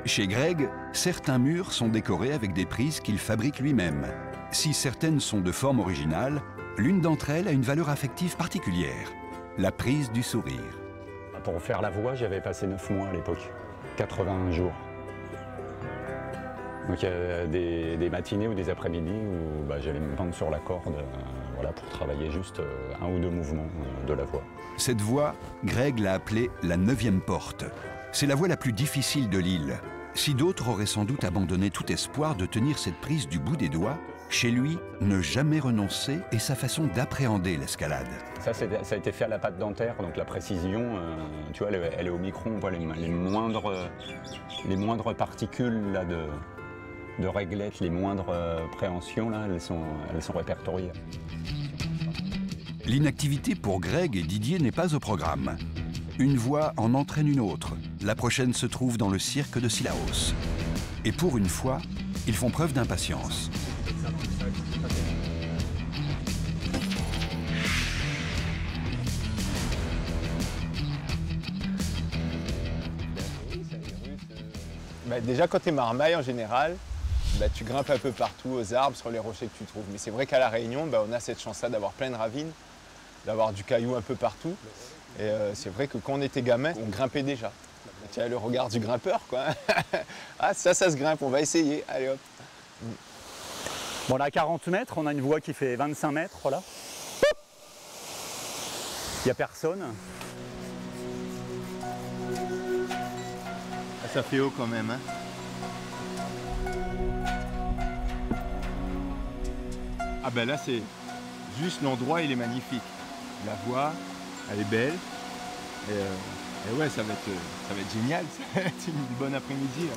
[SPEAKER 1] Chez Greg, certains murs sont décorés avec des prises qu'il fabrique lui-même. Si certaines sont de forme originale, l'une d'entre elles a une valeur affective particulière, la prise du sourire.
[SPEAKER 14] Pour faire la voix, j'avais passé 9 mois à l'époque, 81 jours. Donc il y a des matinées ou des après-midi où j'allais me pendre sur la corde voilà, pour travailler juste 1 ou 2 mouvements de la voix.
[SPEAKER 1] Cette voix, Greg l'a appelée la 9e porte. C'est la voie la plus difficile de l'île. Si d'autres auraient sans doute abandonné tout espoir de tenir cette prise du bout des doigts, chez lui, ne jamais renoncer est sa façon d'appréhender l'escalade.
[SPEAKER 14] Ça a été fait à la pâte dentaire, donc la précision, tu vois, elle est au micron, on voit les moindres particules là, de réglettes, les moindres préhensions, là, elles sont répertoriées.
[SPEAKER 1] L'inactivité pour Greg et Didier n'est pas au programme. Une voie en entraîne une autre. La prochaine se trouve dans le cirque de Sillaos. Et pour une fois, ils font preuve d'impatience.
[SPEAKER 15] Déjà, quand tu es marmaille, en général, tu grimpes un peu partout, aux arbres, sur les rochers que tu trouves. Mais c'est vrai qu'à La Réunion, on a cette chance-là d'avoir plein de ravines, d'avoir du caillou un peu partout. Et c'est vrai que quand on était gamin, on grimpait déjà. Tu as le regard du grimpeur, quoi. Ah, ça se grimpe, on va essayer. Allez, hop.
[SPEAKER 16] Bon, là, à 40 mètres, on a une voie qui fait 25 mètres, là. Il n'y a personne.
[SPEAKER 15] Ça fait haut quand même, hein. Ah ben là, c'est juste l'endroit, il est magnifique. La voie, elle est belle. Et ouais, ça va être génial. Ça va être une bonne après-midi.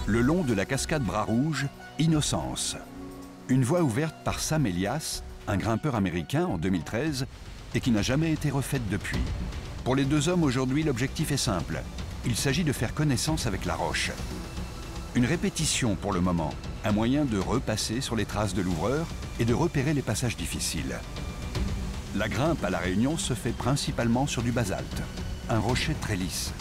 [SPEAKER 1] Le long de la cascade Bras-Rouge, Innocence. Une voie ouverte par Sam Elias, un grimpeur américain en 2013, et qui n'a jamais été refaite depuis. Pour les 2 hommes aujourd'hui, l'objectif est simple. Il s'agit de faire connaissance avec la roche. Une répétition pour le moment, un moyen de repasser sur les traces de l'ouvreur et de repérer les passages difficiles. La grimpe à La Réunion se fait principalement sur du basalte, un rocher très lisse.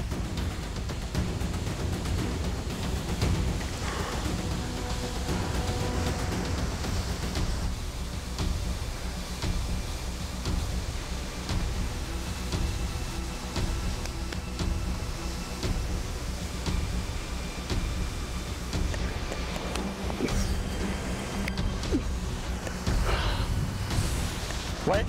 [SPEAKER 16] Ouais.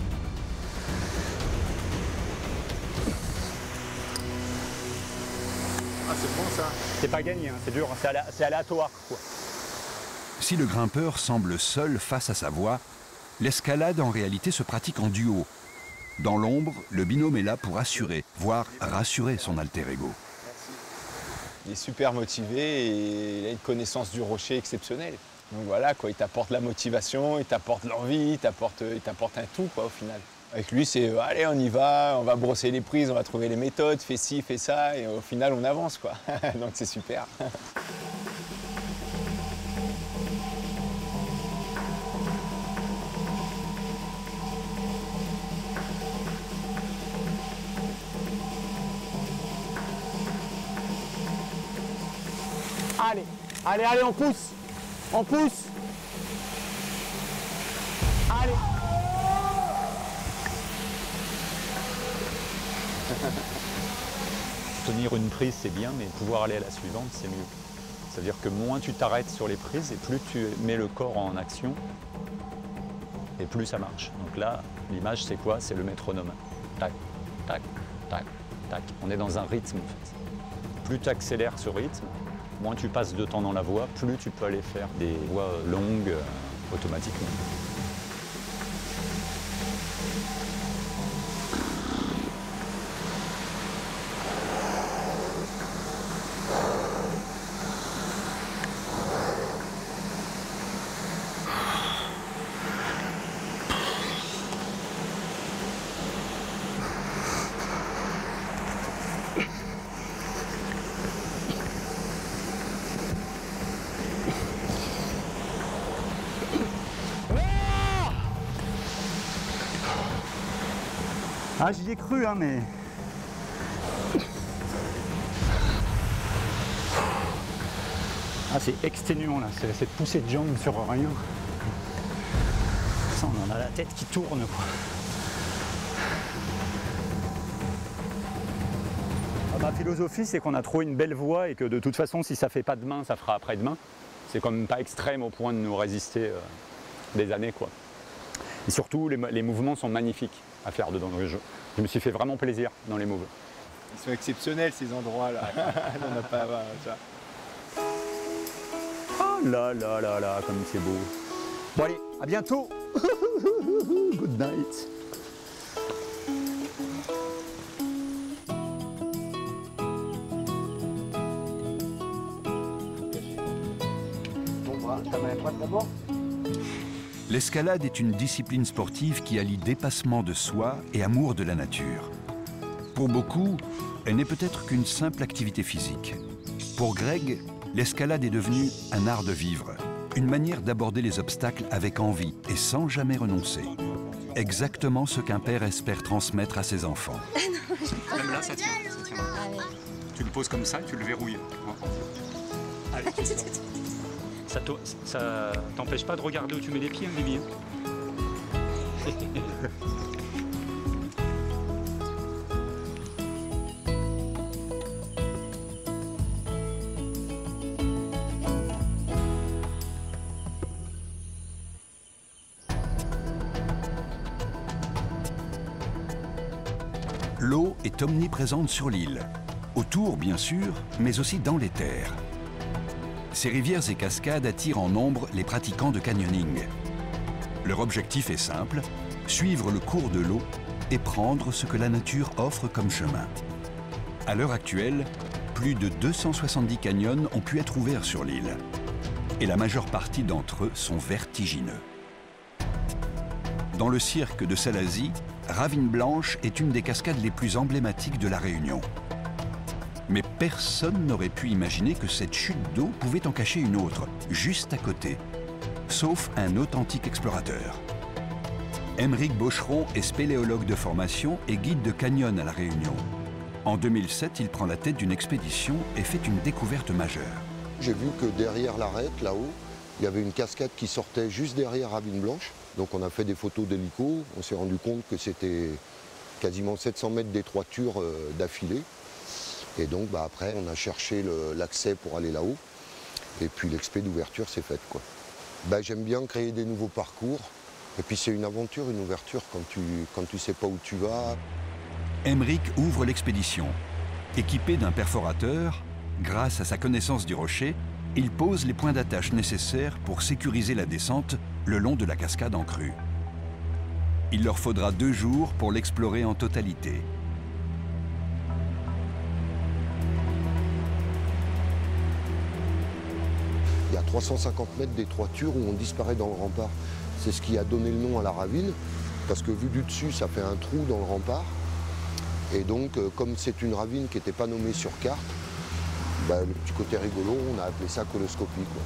[SPEAKER 15] Ah, c'est bon ça.
[SPEAKER 16] C'est pas gagné, hein, c'est dur, c'est aléatoire, quoi.
[SPEAKER 1] Si le grimpeur semble seul face à sa voie, l'escalade en réalité se pratique en duo. Dans l'ombre, le binôme est là pour assurer, voire rassurer son alter ego.
[SPEAKER 15] Il est super motivé et il a une connaissance du rocher exceptionnelle. Donc voilà, quoi, il t'apporte la motivation, il t'apporte l'envie, il t'apporte un tout, quoi, au final. Avec lui, c'est allez, on y va, on va brosser les prises, on va trouver les méthodes, fais ci, fais ça, et au final, on avance, quoi. Donc c'est super.
[SPEAKER 16] Allez, allez, allez, on pousse. On pousse. Allez.
[SPEAKER 14] Tenir une prise, c'est bien, mais pouvoir aller à la suivante, c'est mieux. C'est-à-dire que moins tu t'arrêtes sur les prises et plus tu mets le corps en action. et plus ça marche. Donc là, l'image, c'est quoi? C'est le métronome. Tac, tac, tac, tac. On est dans un rythme, en fait. Plus tu accélères ce rythme, moins tu passes de temps dans la voix, plus tu peux aller faire des voix longues automatiquement.
[SPEAKER 16] Ah, j'y ai cru, hein, mais... Ah, c'est exténuant, là, cette poussée de jambes sur rien. Ça, on en a la tête qui tourne, quoi. Ma philosophie, c'est qu'on a trouvé une belle voie et que de toute façon, si ça ne fait pas demain, ça fera après-demain. C'est quand même pas extrême au point de nous résister des années, quoi. Et surtout, les mouvements sont magnifiques à faire dedans. Je me suis fait vraiment plaisir dans les moves.
[SPEAKER 15] Ils sont exceptionnels, ces endroits-là. On n'a pas... Ça.
[SPEAKER 16] Oh là là là là, comme c'est beau. Bon allez, à bientôt. Good night.
[SPEAKER 1] L'escalade est une discipline sportive qui allie dépassement de soi et amour de la nature. Pour beaucoup, elle n'est peut-être qu'une simple activité physique. Pour Greg, l'escalade est devenue un art de vivre, une manière d'aborder les obstacles avec envie et sans jamais renoncer. Exactement ce qu'un père espère transmettre à ses enfants.
[SPEAKER 16] Même là, ça tient. Tu le poses comme ça, tu le verrouilles. Allez. Ça t'empêche pas de regarder où tu mets les pieds, Olivier?
[SPEAKER 1] L'eau est omniprésente sur l'île, autour bien sûr, mais aussi dans les terres. Ces rivières et cascades attirent en nombre les pratiquants de canyoning. Leur objectif est simple, suivre le cours de l'eau et prendre ce que la nature offre comme chemin. À l'heure actuelle, plus de 270 canyons ont pu être ouverts sur l'île. Et la majeure partie d'entre eux sont vertigineux. Dans le cirque de Salazie, Ravine Blanche est une des cascades les plus emblématiques de la Réunion. Mais personne n'aurait pu imaginer que cette chute d'eau pouvait en cacher une autre, juste à côté, sauf un authentique explorateur. Aymeric Bocheron est spéléologue de formation et guide de canyon à La Réunion. En 2007, il prend la tête d'une expédition et fait une découverte majeure.
[SPEAKER 9] J'ai vu que derrière l'arête, là-haut, il y avait une cascade qui sortait juste derrière Ravine Blanche. Donc on a fait des photos d'hélico, on s'est rendu compte que c'était quasiment 700 mètres d'étroiture d'affilée. Et donc après, on a cherché l'accès pour aller là-haut. Et puis l'expé d'ouverture s'est faite, quoi. J'aime bien créer des nouveaux parcours. Et puis c'est une aventure, une ouverture quand tu sais pas où tu vas.
[SPEAKER 1] Aymeric ouvre l'expédition. Équipé d'un perforateur, grâce à sa connaissance du rocher, il pose les points d'attache nécessaires pour sécuriser la descente le long de la cascade en crue. Il leur faudra 2 jours pour l'explorer en totalité.
[SPEAKER 9] Il y a 350 mètres d'étroiture où on disparaît dans le rempart. C'est ce qui a donné le nom à la ravine, parce que vu du dessus, ça fait un trou dans le rempart. Et donc, comme c'est une ravine qui n'était pas nommée sur carte, le petit côté rigolo, on a appelé ça coloscopie, quoi.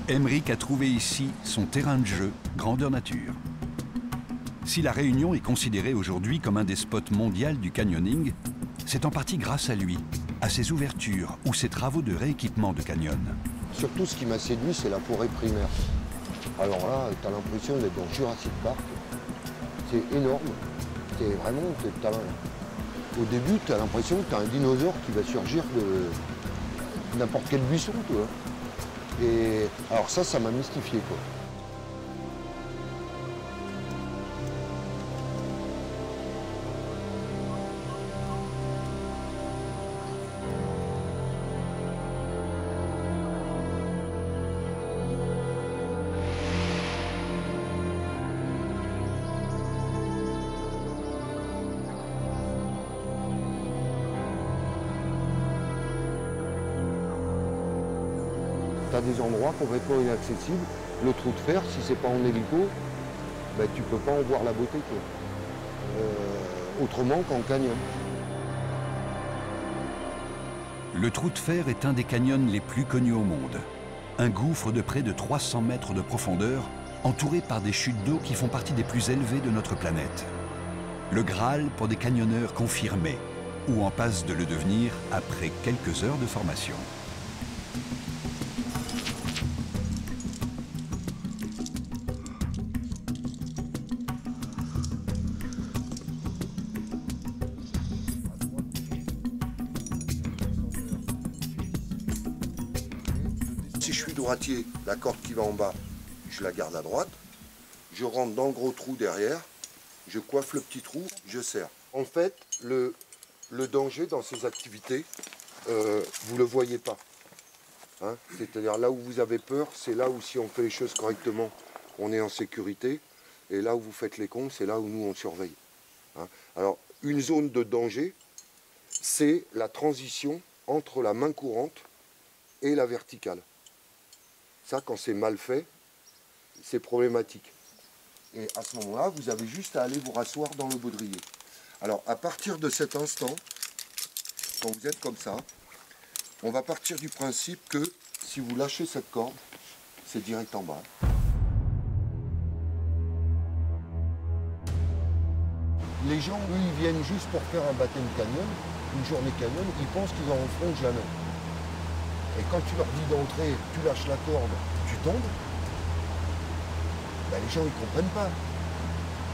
[SPEAKER 1] Aymeric a trouvé ici son terrain de jeu, grandeur nature. Si la Réunion est considérée aujourd'hui comme un des spots mondiaux du canyoning, c'est en partie grâce à lui, à ses ouvertures ou ses travaux de rééquipement de canyon.
[SPEAKER 9] Surtout, ce qui m'a séduit, c'est la forêt primaire. Alors là, tu as l'impression d'être dans Jurassic Park. C'est énorme. Au début, tu as l'impression que tu as un dinosaure qui va surgir de n'importe quel buisson, toi. Et alors ça m'a mystifié, quoi. Tu as des endroits complètement inaccessibles. Le trou de fer, si c'est pas en hélico, ben, tu peux pas en voir la beauté, quoi. Autrement qu'en canyon.
[SPEAKER 1] Le trou de fer est un des canyons les plus connus au monde. Un gouffre de près de 300 mètres de profondeur, entouré par des chutes d'eau qui font partie des plus élevées de notre planète. Le Graal pour des canyonneurs confirmés, ou en passe de le devenir après quelques heures de formation.
[SPEAKER 9] Si je suis droitier, la corde qui va en bas, je la garde à droite. Je rentre dans le gros trou derrière, je coiffe le petit trou, je serre. En fait, le danger dans ces activités, vous ne le voyez pas. Hein, c'est-à-dire là où vous avez peur, c'est là où si on fait les choses correctement, on est en sécurité. Et là où vous faites les cons, c'est là où nous on surveille. Hein. Alors, une zone de danger, c'est la transition entre la main courante et la verticale. Ça, quand c'est mal fait, c'est problématique. Et à ce moment-là, vous avez juste à aller vous rasseoir dans le baudrier. Alors, à partir de cet instant, quand vous êtes comme ça, on va partir du principe que si vous lâchez cette corde, c'est direct en bas. Les gens, eux, ils viennent juste pour faire un baptême canyon, une journée canyon, ils pensent qu'ils en feront jamais. Et quand tu leur dis d'entrer, tu lâches la corde, tu tombes, ben les gens ils ne comprennent pas.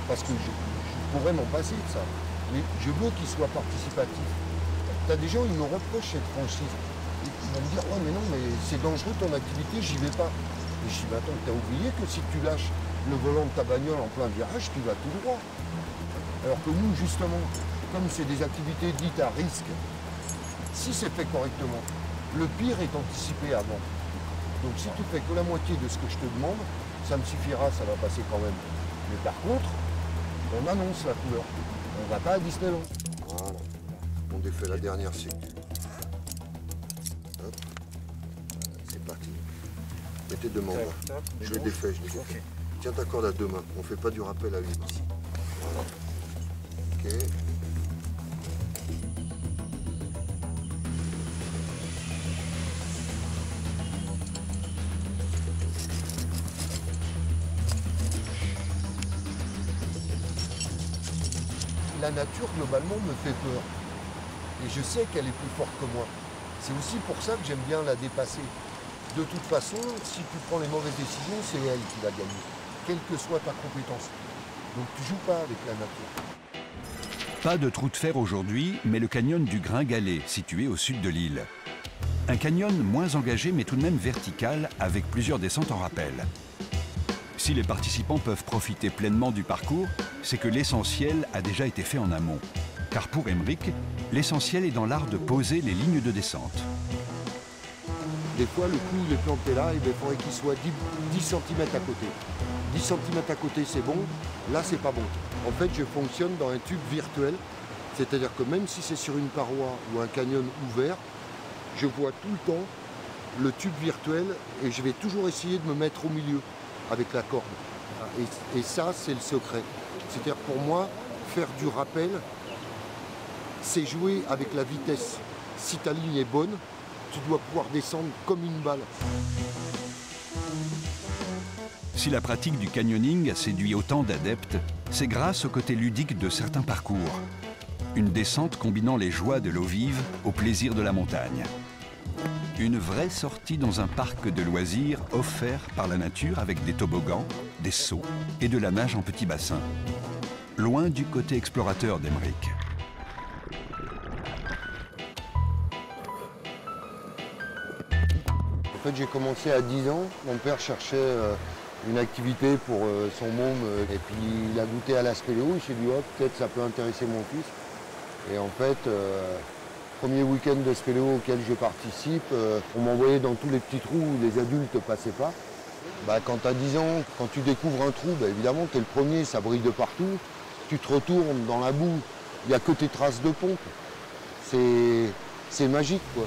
[SPEAKER 9] Parce que je pourrais m'en passer de ça. Mais je veux qu'ils soient participatifs. Tu as des gens, ils me reprochent cette franchise. Ils vont me dire, ouais mais non, mais c'est dangereux ton activité, j'y vais pas. Et je dis, mais attends, t'as oublié que si tu lâches le volant de ta bagnole en plein virage, tu vas tout droit. Alors que nous, justement, comme c'est des activités dites à risque, si c'est fait correctement, le pire est anticipé avant. Donc si tu fais que la moitié de ce que je te demande, ça me suffira, ça va passer quand même. Mais par contre, on annonce la couleur. On ne va pas à Disneyland. Voilà. On défait la dernière sécu. Hop. C'est parti. Mets tes deux mains là. Je les défais, je les défais. Okay. Tiens ta corde à deux mains. On ne fait pas du rappel à une main. Voilà. Ok. La nature, globalement, me fait peur. Et je sais qu'elle est plus forte que moi. C'est aussi pour ça que j'aime bien la dépasser. De toute façon, si tu prends les mauvaises décisions, c'est elle qui va gagner, quelle que soit ta compétence. Donc tu joues pas avec la nature.
[SPEAKER 1] Pas de trou de fer aujourd'hui, mais le canyon du Gringalet, situé au sud de l'île. Un canyon moins engagé, mais tout de même vertical, avec plusieurs descentes en rappel. Si les participants peuvent profiter pleinement du parcours, c'est que l'essentiel a déjà été fait en amont. Car pour Emmerich, l'essentiel est dans l'art de poser les lignes de descente.
[SPEAKER 9] Des fois, le clou il est planté là, et il faudrait qu'il soit 10 cm à côté. 10 cm à côté, c'est bon. Là, c'est pas bon. En fait, je fonctionne dans un tube virtuel. C'est-à-dire que même si c'est sur une paroi ou un canyon ouvert, je vois tout le temps le tube virtuel et je vais toujours essayer de me mettre au milieu avec la corde. Et ça, c'est le secret. C'est-à-dire pour moi, faire du rappel, c'est jouer avec la vitesse. Si ta ligne est bonne, tu dois pouvoir descendre comme une balle.
[SPEAKER 1] Si la pratique du canyoning a séduit autant d'adeptes, c'est grâce au côté ludique de certains parcours. Une descente combinant les joies de l'eau vive au plaisir de la montagne. Une vraie sortie dans un parc de loisirs offert par la nature avec des toboggans, des sauts et de la nage en petit bassin. Loin du côté explorateur d'Emmerich.
[SPEAKER 17] En fait, j'ai commencé à 10 ans. Mon père cherchait une activité pour son môme et puis il a goûté à la spéléo. Il s'est dit, oh, peut-être ça peut intéresser mon fils. Et en fait, premier week-end de spéléo auquel je participe, on m'envoyait dans tous les petits trous où les adultes ne passaient pas. Bah, quand tu as 10 ans, quand tu découvres un trou, bah, évidemment, tu es le premier, ça brille de partout. Tu te retournes dans la boue, il n'y a que tes traces de pompe. C'est magique, quoi.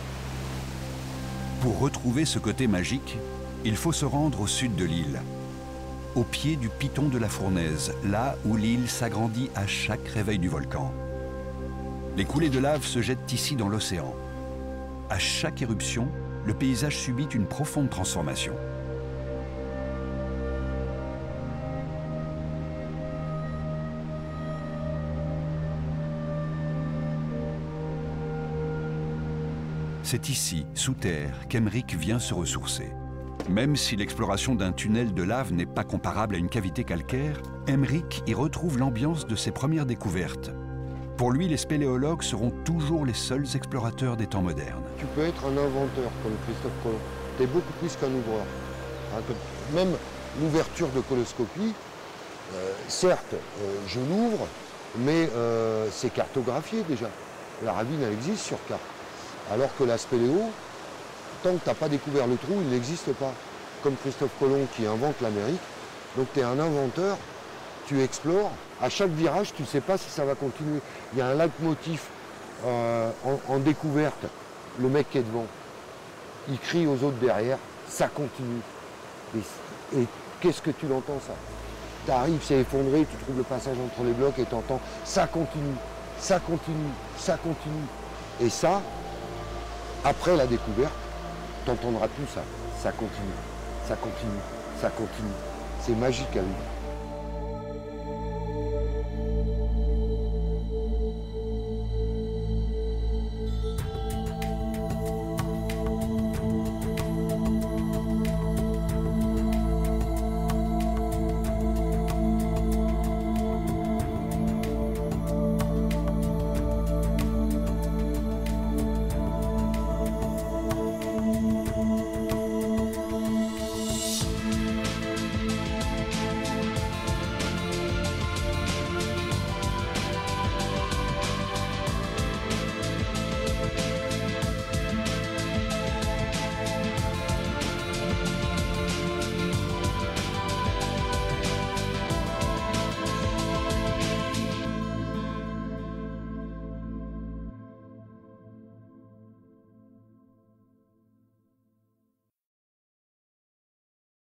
[SPEAKER 1] Pour retrouver ce côté magique, il faut se rendre au sud de l'île, au pied du piton de la Fournaise, là où l'île s'agrandit à chaque réveil du volcan. Les coulées de lave se jettent ici dans l'océan. À chaque éruption, le paysage subit une profonde transformation. C'est ici, sous terre, qu'Emeric vient se ressourcer. Même si l'exploration d'un tunnel de lave n'est pas comparable à une cavité calcaire, Emeric y retrouve l'ambiance de ses premières découvertes. Pour lui, les spéléologues seront toujours les seuls explorateurs des temps modernes.
[SPEAKER 17] Tu peux être un inventeur comme Christophe Colomb. Tu es beaucoup plus qu'un ouvreur. Même l'ouverture de coloscopie, certes, je l'ouvre, mais c'est cartographié déjà. La ravine, elle existe sur carte. Alors que la spéléo, tant que tu n'as pas découvert le trou, il n'existe pas. Comme Christophe Colomb qui invente l'Amérique. Donc tu es un inventeur, tu explores. À chaque virage, tu ne sais pas si ça va continuer. Il y a un leitmotiv en découverte. Le mec qui est devant, il crie aux autres derrière, ça continue. Et qu'est-ce que tu l'entends, ça? Tu arrives, c'est effondré, tu trouves le passage entre les blocs et tu entends, ça continue, ça continue, ça continue. Et ça, après la découverte, tu n'entendras plus ça. Ça continue, ça continue, ça continue. C'est magique à vivre.